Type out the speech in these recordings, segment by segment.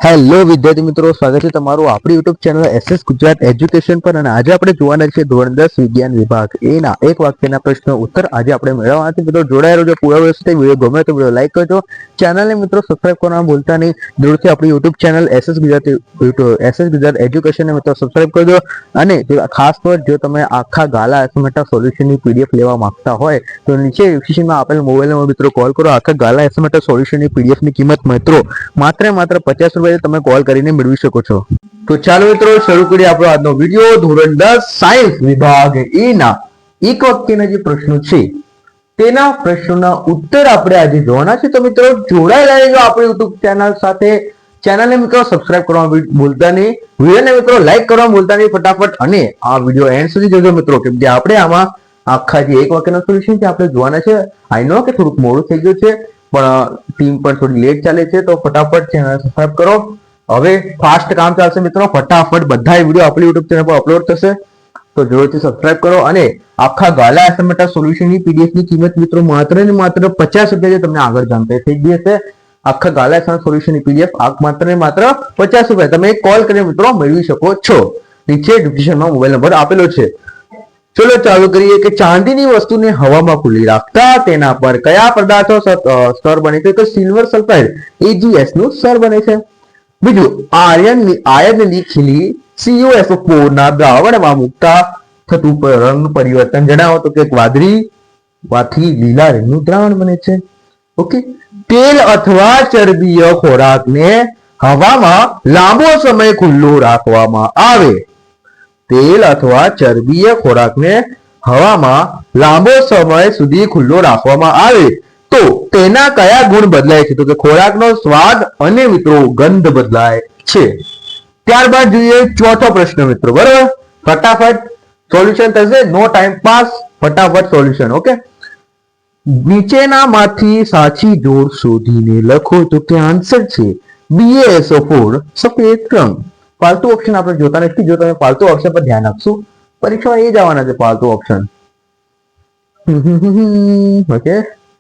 Hello વિદ્યાર્થી મિત્રો, સ્વાગત છે તમારું આપણી YouTube channel SS Gujarat education પર. અને આજે આપણે જોવાના છે ધોરણ 10 વિજ્ઞાન વિભાગ એના એક વાક્યના પ્રશ્નો ઉત્તર આજે આપણે મેળવવાના છે. મિત્રો જોડાયેલો જો પૂરા વર્ષથી વિડીયો ગમે તો વિડીયો લાઈક કરજો, ચેનલને મિત્રો સબસ્ક્રાઇબ કરવાનું ભૂલતા નહીં. જરૂરથી આપણી યુટ્યુબ ચેનલ એસએસ ગુજરાત એજ્યુકેશનને મિત્રો સબસ્ક્રાઇબ કરજો. અને ખાસ પર જો તમે આખા ગાલા એસએમએટા સોલ્યુશનની પીડીએફ લેવા માંગતા હોય તો નીચે ડિસ્ક્રિપ્શનમાં આપેલ મોબાઈલ નંબર મિત્રો કોલ કરો. આખા ગાલા એસએમએટા સોલ્યુશનની પીડીએફની કિંમત મિત્રો માત્ર ₹50 તમે કોલ કરીને મેળવી શકો છો. તો ચાલો મિત્રો શરૂ કરીએ આપણો આજનો વિડીયો. ધોરણ 10 સાયન્સ વિભાગ એ ના એક વાક્યના જે પ્રશ્નો છે તેના પ્રશ્નોના ઉત્તર આપણે આજે જોવાના છે. તો મિત્રો જોડાયેલા રહેજો આપણી યુટ્યુબ ચેનલ સાથે. ચેનલને મિત્રો સબસ્ક્રાઇબ કરવાનું ભૂલતા નહીં, વિડીયોને મિત્રો લાઈક કરવાનું ભૂલતા નહીં ફટાફટ. અને આ વિડીયો એન્ડ સુધી જોજો મિત્રો, કેમ કે આપણે આમાં આખા જે એક વાક્યના સોલ્યુશન છે આપણે જોવાના છે. આઈ નો કે થોડુંક મોડું થઈ ગયું છે પણ ટીમ પણ થોડી લેટ ચાલે છે, તો ફટાફટ ચેનલ સબસ્ક્રાઇબ કરો. હવે ફાસ્ટ કામ ચાલશે મિત્રો, ફટાફટ બધા વિડીયો આપણી યુટ્યુબ ચેનલ પર અપલોડ થશે, તો જરૂરથી સબસ્ક્રાઇબ કરો. અને આખા ગાલા એસએમએટા સોલ્યુશનની પીડીએફ ની કિંમત મિત્રો માત્ર ને માત્ર ₹50 છે. તમને આગળ જાણકારી થઈ ગઈ હશે. આખા ગાલા એસએમએટા સોલ્યુશનની પીડીએફ માત્ર ને માત્ર ₹50 તમે કોલ કરીને મિત્રો મેળવી શકો છો. નીચે ડિસ્ક્રિપ્શનમાં મોબાઈલ નંબર આપેલો છે. ચલો ચાલુ કરીએ કે ચાંદીની વસ્તુને હવામાં ખુલ્લી રાખતા તેના પર કયા પદાર્થો સ્તર બને છે? તો સિલ્વર સલ્ફાઇડ AgS નું સ્તર બને છે. બીજું, આયર્નની ખીલી CuSO4 ના દ્રાવણમાં મૂકતા થતું રંગ પરિવર્તન જણાવો. તો કે વાદળી માંથી લીલા રંગનું દ્રાવણ બને છે. ઓકે, તેલ અથવા ચરબીય ખોરાકને હવામાં લાંબો સમય ખુલ્લો રાખવામાં આવે. તેલ અથવા ચરબીય ખોરાકને હવામાં લાંબો સમય સુધી ખુલ્લો રાખવામાં આવે તો તેના કયા ગુણ બદલાય છે? તો કે ખોરાકનો સ્વાદ અને મિત્રો ગંધ બદલાય છે. ત્યારબાદ જોઈએ ચોથો પ્રશ્ન મિત્રો, બરાબર? ફટાફટ સોલ્યુશન થશે, નો ટાઈમ પાસ, ફટાફટ સોલ્યુશન. ઓકે, નીચેનામાંથી સાચી જોડ શોધીને લખો. તો કે આન્સર છે BaSO4 સફેદ રંગ. પાલતુ ઓપ્શન આપણે જોતા નથી. જો તમે પાલતુ ઓપ્શન પર ધ્યાન આપશો પરીક્ષામાં એ જ આવવાના છે પાલતુ ઓપ્શન. ઓકે,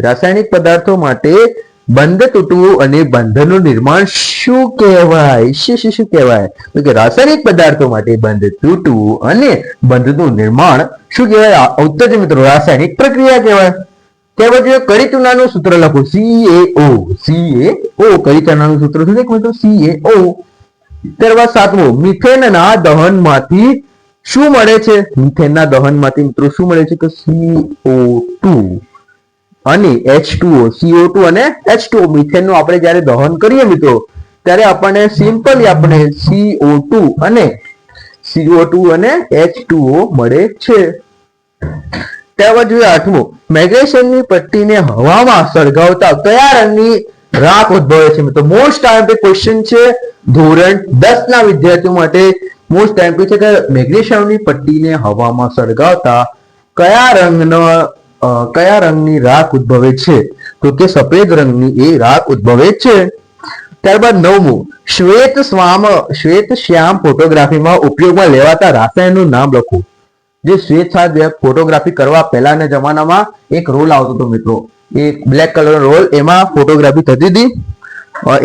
રાસાયણિક પદાર્થો માટે બંધ તૂટવું અને બંધનું નિર્માણ શું કહેવાય? શું કહેવાય? તો કે રાસાયણિક પદાર્થો માટે બંધ તૂટવું અને બંધનું નિર્માણ શું કહેવાય? ઉત્તર છે મિત્રો રાસાયણિક પ્રક્રિયા કહેવાય. ત્યારબાદ કડી ચૂનાનું સૂત્ર લખો. CaO. કડી ચૂનાનું સૂત્ર શું છે મિત્રો? CaO. ત્યારબાદ સાતમું, મિથેનના દહનમાંથી શું મળે છે? મિથેનના દહનમાંથી મિત્રો શું મળે છે? તો CO2 અને H2O. CO2 અને H2O. મિથેનનું આપણે જ્યારે દહન કરીએ મિત્રો ત્યારે આપણને સિમ્પલી આપણે CO2 અને H2O મળે છે. ત્યારબાદ જોઈએ આઠમું, મેગ્નેશિયમની પટ્ટીને હવામાં સળગાવતા કયા રંગની રાખ ઉદ્ભવે છે? તો મોસ્ટ ટાઈમ ક્વેશ્ચન છે ધોરણ 10 ના વિદ્યાર્થીઓ માટે. મોસ્ટ ટાઈમ છે કે મેગ્નેશિયમની પટ્ટીને હવામાં સળગાવતા કયા રંગની રાખ ઉદ્ભવે છે? તો કે સફેદ રંગની એ રાખ ઉદ્ભવે છે. ત્યારબાદ નવમું, શ્વેત શ્યામ ફોટોગ્રાફીમાં ઉપયોગમાં લેવાતા રસાયણનું નામ લખો. જે શ્વેત ફોટોગ્રાફી કરવા પહેલાના જમાનામાં એક રોલ આવતો હતો મિત્રો, એ બ્લેક કલર રોલ, એમાં ફોટોગ્રાફી થતી હતી.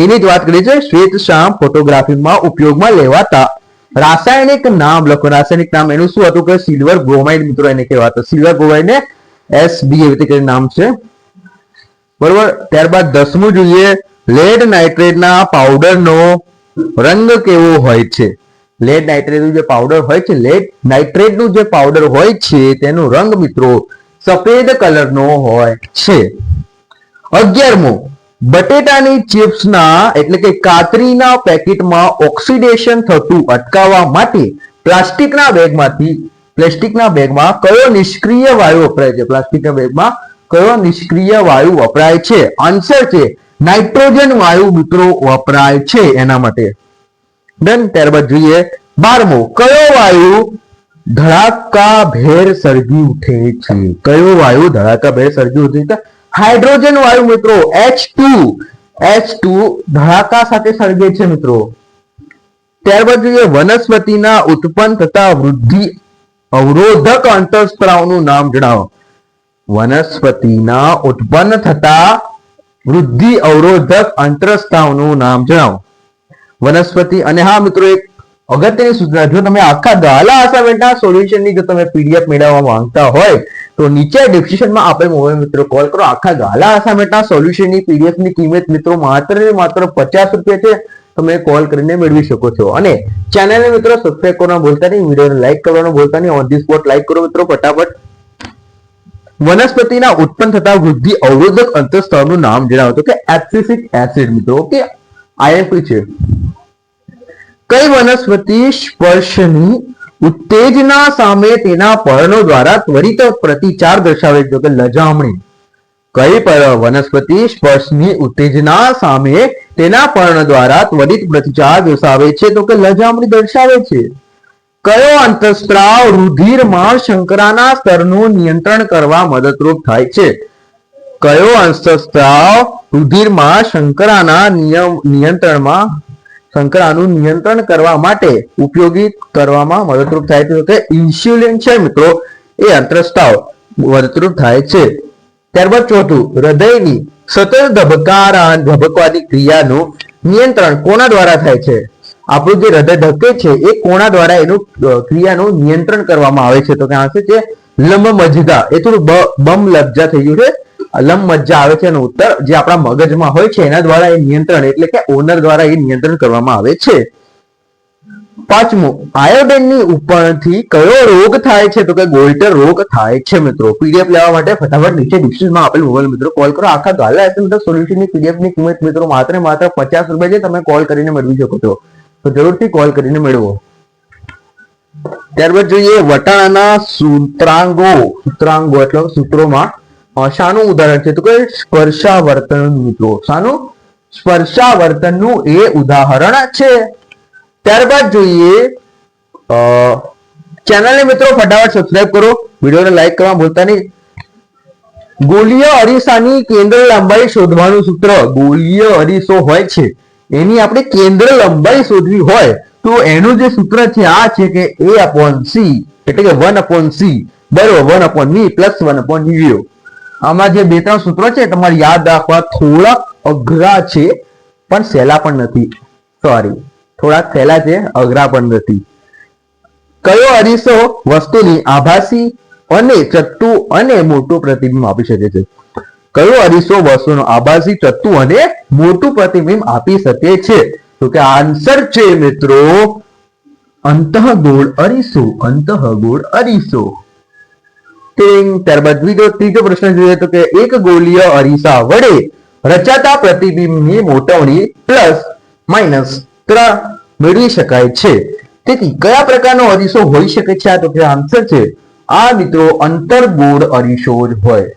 એની જ વાત કરી છે. શ્વેત શ્યામ ફોટોગ્રાફીમાં ઉપયોગમાં લેવાતા રાસાયણિક નામ લખો. રાસાયણિક નામ એનું શું હતું? કે સિલ્વર બ્રોમાઇડ મિત્રો એને કહેવાતા. સિલ્વર બ્રોમાઇડ ને SB એવી રીતે નામ છે, બરોબર. ત્યારબાદ 10મું જોઈએ, લેડ નાઇટ્રેટના પાવડરનો રંગ કેવો હોય છે? લેડ નાઇટ્રેટનું જે પાવડર હોય છે, લેડ નાઇટ્રેટનું જે પાવડર હોય છે તેનો રંગ મિત્રો સફેદ કલરનો હોય છે. 11મું, બટેટાની ચિપ્સના એટલે કે કાતરીના પેકેટમાં ઓક્સિડેશન થતું અટકાવવા માટે પ્લાસ્ટિકના બેગમાં કયો નિષ્ક્રિય વાયુ વપરાય છે? પ્લાસ્ટિકના બેગમાં કયો નિષ્ક્રિય વાયુ વપરાય છે? આન્સર છે નાઇટ્રોજન વાયુ મિત્રો વપરાય છે એના માટે. ડન. ત્યારબાદ જોઈએ 12મું, કયો વાયુ ધડાકાભેર સળગી ઉઠે છે? કયો વાયુ ધડાકાભેર સળગી ઉઠે છે? હાઇડ્રોજન વાયુ મિત્રો, H2 ધડાકા સાથે સળગે છે મિત્રો. ત્યારબાદ જોઈએ વનસ્પતિના ઉત્પન્ન થતા વૃદ્ધિ અવરોધક અંતઃસ્ત્રાવનું નામ જણાવો. વનસ્પતિના ઉત્પન્ન થતા વૃદ્ધિ અવરોધક અંતઃસ્ત્રાવનું નામ જણાવો. વનસ્પતિ. અને હા મિત્રો, એક અગત્યની સૂચના, જો તમે આખા ગાલા અસાઇનમેન્ટના સોલ્યુશનની જો તમે પીડીએફ મેળવવા માંગતા હોય તો નીચે ડિસ્ક્રિપ્શનમાં આપેલ મોબાઈલ મિત્રો કોલ કરો. આખા ગાલા અસાઇનમેન્ટના સોલ્યુશનની પીડીએફ ની કિંમત મિત્રો માત્ર ને માત્ર ₹50 છે. તમે કોલ કરીને મેળવી શકો છો. અને ચેનલને મિત્રો સબસ્ક્રાઇબ કરવાનું ભૂલતા નહીં, વિડીયોને લાઈક કરવાનું ભૂલતા નહીં. ઓન ધી સ્પોટ લાઈક કરો મિત્રો ફટાફટ. વનસ્પતિના ઉત્પન્ન થતા વૃદ્ધિ અવરોધક અંતઃસ્ત્રાવનું નામ જણાવો તો કે એબ્સિસિક એસિડ મિત્રો, કે આઈએમપી છે. કઈ વનસ્પતિ સ્પર્શની ઉત્તેજના સામે તેના પર્ણો દ્વારા ત્વરિત પ્રતિચાર દર્શાવે છે? કે લજામણી. કઈ વનસ્પતિ સ્પર્શની ઉત્તેજના સામે તેના પર્ણ દ્વારા ત્વરિત પ્રતિચાર દર્શાવે છે? તો કે લજામણી દર્શાવે છે. કયો અંતઃસ્ત્રાવ રુધિરમાં શર્કરાના સ્તરનું નિયંત્રણ કરવા મદદરૂપ થાય છે? કયો અંતઃસ્ત્રાવ રુધિરમાં શર્કરાનું નિયંત્રણ કરવા માટે ઉપયોગી કરવામાં મદદરૂપ થાય છે? તો કે ઇન્સ્યુલિન છે મિત્રો, એ અંતઃસ્ત્રાવ મદદરૂપ થાય છે. ત્યારબાદ ચોથું, હૃદયની સતત ધબકવાની ક્રિયાનું નિયંત્રણ કોના દ્વારા થાય છે? આપણું જે હૃદય ધબકે છે એ કોના દ્વારા એનું ક્રિયાનું નિયંત્રણ કરવામાં આવે છે? તો કે આન્સર છે લંબમજ્જા. એ થોડું બમ લજ્જા થઈ ગયું છે. લંબમજ્જા આવે છે એનો ઉત્તર, જે આપણા મગજમાં હોય છે એના દ્વારા એ નિયંત્રણ, એટલે કે ઓનર દ્વારા એ નિયંત્રણ કરવામાં આવે છે. પાંચમું, આયોડિનની ઉપરથી કયો રોગ થાય છે? તો કે ગોઈટર રોગ થાય છે મિત્રો. પીડીએફ લેવા માટે ફટાફટ નીચે ડિસ્ક્રિપ્શનમાં આપેલ મોબાઈલ મિત્રો કોલ કરો. આખા ગાલા એસાઇનમેન્ટ સોલ્યુશનની પીડીએફ ની કિંમત મિત્રો માત્ર ₹50 છે. તમે કોલ કરીને મેળવી શકો છો, તો જરૂરથી કોલ કરીને મેળવો. ત્યારબાદ જોઈએ વટાણાના સૂત્રાંગો એટલે સૂત્રોમાં શાનું ઉદાહરણ છે? તો કે સ્પર્શાવર્તન મિત્રો. શાનું? સ્પર્શાવર્તનનું એ ઉદાહરણ છે. ત્યારબાદ જોઈએ ચેનલને મિત્રો ફટાફટ સબસ્ક્રાઇબ કરો, વિડીયોને લાઈક કરવા ભૂલતા નહીં. ગોળીય અરીસાની કેન્દ્ર લંબાઈ શોધવાનું સૂત્ર. ગોળીય અરીસો હોય છે એની આપણે કેન્દ્ર લંબાઈ શોધવી હોય તો એનું જે સૂત્ર છે આ છે કે A/C, એટલે કે 1/C બરોબર 1/V + 1/0. આમાં જે બે ત્રણ સૂત્રો છે તમારે યાદ રાખવા થોડાક અઘરા છે પણ સહેલા પણ નથી. થોડાક સહેલા છે, અઘરા પણ નથી. કયો અરીસો વસ્તુની આભાસી અને ચત્તુ અને મોટું પ્રતિબિંબ આપી શકે છે? કયો અરીસો વસ્તુનો આભાસી, ચત્તુ અને મોટું પ્રતિબિંબ આપી શકે છે? તો કે આન્સર છે મિત્રો અંતઃગોળ અરીસો. અંતઃગોળ અરીસો. ત્યારબાદ ત્રીજો પ્રશ્ન જોઈએ તો કે એક ગોળીય અરીસા વડે રચાતા પ્રતિબિંબની મોટવણી ±3 મેળવી શકાય છે. તેથી કયા પ્રકારનો અરીસો હોઈ શકે છે? તો કે આન્સર છે આ મિત્રો અંતર્ગોળ અરીસો જ હોય.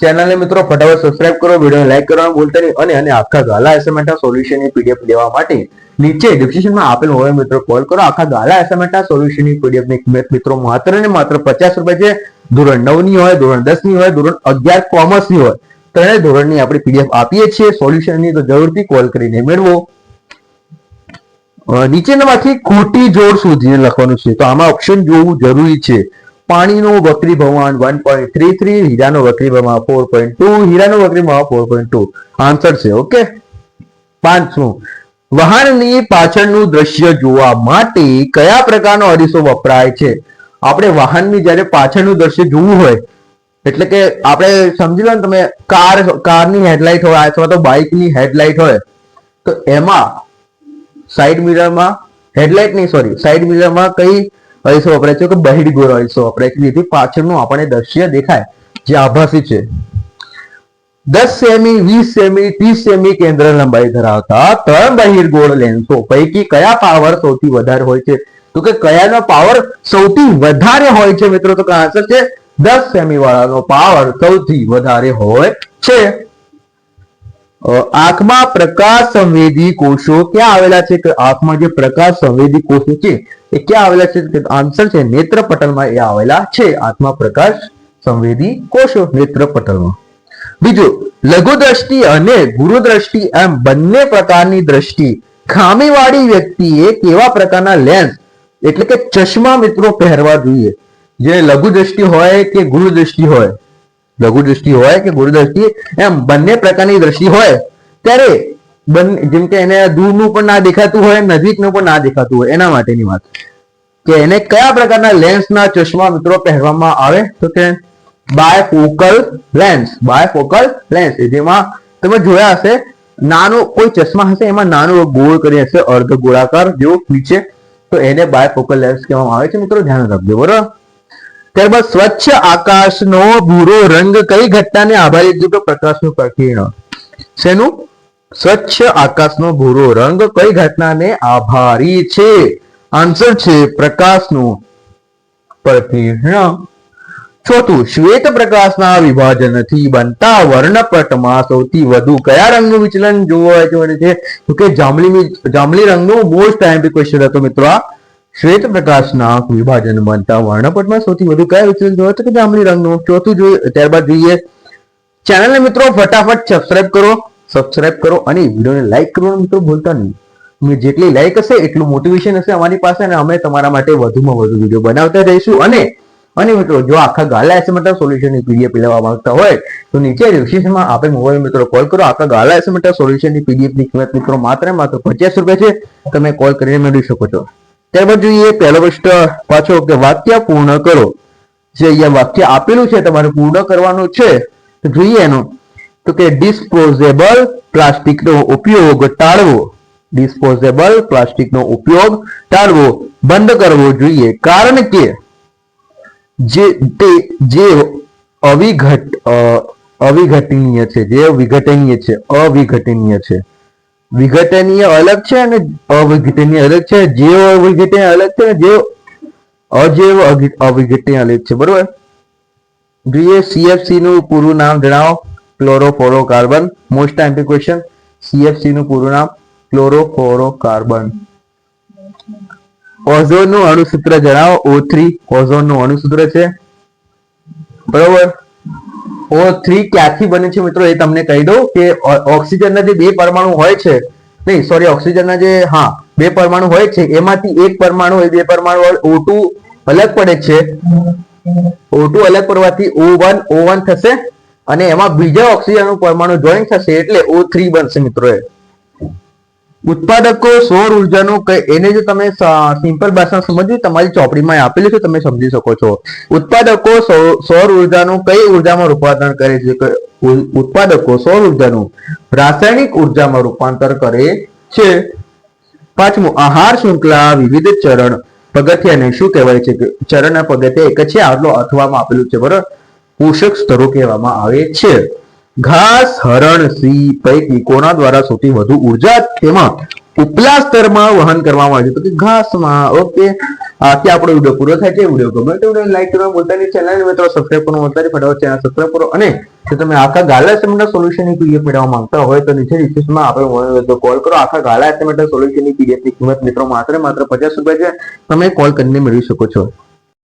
ચેનલને મિત્રો ફટાફટ સબસ્ક્રાઇબ કરો, વિડીયોને લાઈક કરવાનું ભૂલતા નહીં. અને આખા ગાલા એસાઇનમેન્ટના સોલ્યુશનની પીડીએફ લેવા માટે નીચે ડિસ્ક્રિપ્શનમાં આપેલ મોબાઈલ મિત્રો કોલ કરો. આખા ગાલા એસાઇનમેન્ટના સોલ્યુશનની પીડીએફ ની કિંમત મિત્રો માત્ર ને માત્ર ₹50 છે. ધોરણ 9 ની હોય, ધોરણ 10 ની હોય, ધોરણ 11 કોમર્સ ની હોય, ત્રણેય ધોરણની આપણે પીડીએફ આપીએ છીએ સોલ્યુશનની, તો જરૂરથી કોલ કરીને મેળવો. નીચેનામાંથી ખોટી જોડ શોધીને લખવાનું છે, તો આમાં ઓપ્શન જોવું જરૂરી છે. પાણીનો વક્રીભવન 1.33, હીરાનો વક્રીભવન 4.2, હીરાનો વક્રીભવન 4.2 આન્સર છે. ઓકે. પાંચમું, વાહનની પાછળનું દ્રશ્ય જોવા માટે કયા પ્રકારનો અરીસો વપરાય છે? આપણે વાહનની જ્યારે પાછળનું દ્રશ્ય જોવું હોય, એટલે કે આપણે સમજી લો ને તમે, કારની હેડલાઇટ હોય અથવા તો બાઇકની હેડલાઇટ હોય, તો એમાં સાઈડ મિરરમાં સાઈડ મિરરમાં કઈ અરીસો વપરાય છે? કે બહિર્ગોળ અરીસો વપરાય છે, જેથી પાછળનું આપણને દ્રશ્ય દેખાય, જે આભાસી છે. 10 સેમી, 20 સેમી, 30 સેમી કેન્દ્ર લંબાઈ ધરાવતા 3 બહિર્ગોળ લેન્સો પૈકી કયા પાવર સૌથી વધારે હોય છે? તો કે કયાનો પાવર સૌથી વધારે હોય છે મિત્રો? તો આન્સર છે 10 સેમી વાળાનો પાવર સૌથી વધારે હોય છે. આંખમાં પ્રકાશ સંવેદી કોષો ક્યાં આવેલા છે? કે આંખમાં જે પ્રકાશ સંવેદી કોષો છે એ ક્યાં આવેલા છે? આન્સર છે નેત્રપટલમાં એ આવેલા છે. આંખમાં પ્રકાશ સંવેદી કોષો નેત્રપટલમાં. બીજું, લઘુ દ્રષ્ટિ અને ગુરુ દ્રષ્ટિ એમ બંને પ્રકારની દ્રષ્ટિ ખામીવાળી વ્યક્તિએ કેવા પ્રકારના લેન્સ એટલે કે ચશ્મા મિત્રો પહેરવા જોઈએ? જે લઘુ દ્રષ્ટિ હોય કે ગુરુ દ્રષ્ટિ હોય, લઘુ દ્રષ્ટિ હોય કે ગુરુ દ્રષ્ટિ એમ બંને પ્રકારની દ્રષ્ટિ હોય ત્યારે જેમ કે એને દૂરનું પણ ના દેખાતું હોય, નજીકનું પણ ના દેખાતું હોય, એના માટેની વાત કે એને કયા પ્રકારના લેન્સના ચશ્મા મિત્રો પહેરવામાં આવે, તો કે બાયફોકલ લેન્સ, જેમાં તમે જોયા હશે નાનો કોઈ ચશ્મા હશે એમાં નાનો ગોળ કરી હશે અર્ધ ગોળાકાર જેવો નીચે, તો એને બાયફોકલ લેન્સ કહેવામાં આવે છે મિત્રો, ધ્યાન રાખજો બરોબર. ત્યારબાદ સ્વચ્છ આકાશનો ભૂરો રંગ કઈ ઘટનાને આભારી છે, તો પ્રકાશનું પ્રકીર્ણ. શેનું? સ્વચ્છ આકાશનો ભૂરો રંગ કઈ ઘટનાને આભારી છે? આન્સર છે પ્રકાશનું પ્રકીર્ણ. ચોથું, શ્વેત પ્રકાશના વિભાજનથી બનતા વર્ણપટમાં સૌથી વધુ કયા રંગનું વિચલન જોવા મળે છે, તો કે જાંબલી રંગનું મોસ્ટ આઈએમપી ક્વેશ્ચન હતો મિત્રો આ. શ્વેત પ્રકાશના વિભાજન બનતા વર્ણપટમાં સૌથી વધુ કયા વિચલન જોવા, તો કે જાંબલી રંગનું. ચોથું જોઈએ. ત્યારબાદ જોઈએ ચેનલને મિત્રો ફટાફટ સબસ્ક્રાઇબ કરો અને વિડીયોને લાઈક કરવાનું મિત્રો ભૂલતા નહીં. જેટલી લાઈક હશે એટલું મોટિવેશન હશે અમારી પાસે, અને અમે તમારા માટે વધુમાં વધુ વિડીયો બનાવતા રહીશું. અને મિત્રો જો આખા ગાલા એસેમેન્ટલ સોલ્યુશનની પીડીએફ લેવા માંગતા હોય તો નીચે ડિસ્ક્રિપ્શનમાં આપણે મોબાઈલ મિત્રો કોલ કરો. આખા ગાલા એસેમેન્ટલ સોલ્યુશનની પીડીએફની કિંમત મિત્રો માત્ર ₹50 છે, તમે કોલ કરીને મેળવી શકો છો. ત્યારબાદ જોઈએ પહેલો પ્રશ્ન પાછો કે વાક્ય પૂર્ણ કરો. જે અહીંયા વાક્ય આપેલું છે તમારે પૂર્ણ કરવાનું છે, તો જોઈએ એનું, તો કે ડિસ્પોઝેબલ પ્લાસ્ટિકનો ઉપયોગ ટાળવો. ડિસ્પોઝેબલ પ્લાસ્ટિકનો ઉપયોગ ટાળવો, બંધ કરવો જોઈએ, કારણ કે જે અવિઘટનીય છે. વિઘટનીય અલગ છે અને અવિઘટનીય અલગ છે. જે અવિઘટનીય અલગ છે, જે અજૈવ અવિઘટનીય અલગ છે બરોબર. જોઈએ CFC નું પૂરું નામ જણાવો. Chlorofluorocarbon. Most IMP question. CFC નું પૂરું નામ ક્લોરોફ્લોરોકાર્બન. ઓઝોન નું અણુસૂત્ર જણાવો. O3 ઓઝોન નું અણુસૂત્ર છે બરોબર. O3 ક્યાંથી બને છે મિત્રો એ તમને કહી દઉં કે ઓક્સિજનના જે બે પરમાણુ હોય છે, ઓક્સિજનના જે બે પરમાણુ હોય છે એમાંથી એક પરમાણુ બે પરમાણુ O2 અલગ પડે છે. O2 અલગ પડવાથી O1 થશે અને એમાં બીજા ઓક્સિજનનું પરમાણુ જોઈન થશે એટલે O3 બનશે મિત્રો. ઉત્પાદકો સૌર ઉર્જાનું એને જો તમે સિમ્પલ ભાષામાં સમજ્યું તમારી ચોપડીમાં આપેલું છે, તમે સમજી શકો છો. ઉત્પાદકો સૌર ઉર્જાનું કઈ ઉર્જામાં રૂપાંતર કરે છે? ઉત્પાદકો સૌર ઉર્જાનું રાસાયણિક ઉર્જામાં રૂપાંતર કરે છે. પાંચમું, આહાર શૃંખલા વિવિધ ચરણ પગથિયાને શું કહેવાય છે? ચરણના પગથિયા એક છે, આટલો અથવામાં આપેલું છે બરોબર. પોષક સ્તરો કહેવામાં આવે છે. ઘાસ, હરણ, સિંહ પૈકી કોના દ્વારા સૌથી વધુ ઉર્જા તેમાં ઉપલા સ્તરમાં વહન કરવામાં આવે છે? તો કે ઘાસમાં. ઓકે, આથી આપણો વિડીયો પૂરો થાય છે. વિડીયો ગમે તો વિડીયો લાઈક કરવાનું ભૂલતા નહીં. ચેનલ મિત્રો સબસ્ક્રાઇબ કરવાનું ભૂલતા નહીં. ફટાફટ ચેનલ સબસ્ક્રાઇબ કરો. અને જો તમે આખા ગાલા એસેમેન્ટલ સોલ્યુશનની પીડીએફ મેળવવા માંગતા હોય તો નીચે ડિસ્ક્રિપ્શનમાં આપણે તો કોલ કરો. આખા ગાલા એસેમેન્ટલ સોલ્યુશનની પીડીએફની કિંમત મિત્રો માત્ર ₹50 છે, તમે કોલ કરીને મેળવી શકો છો.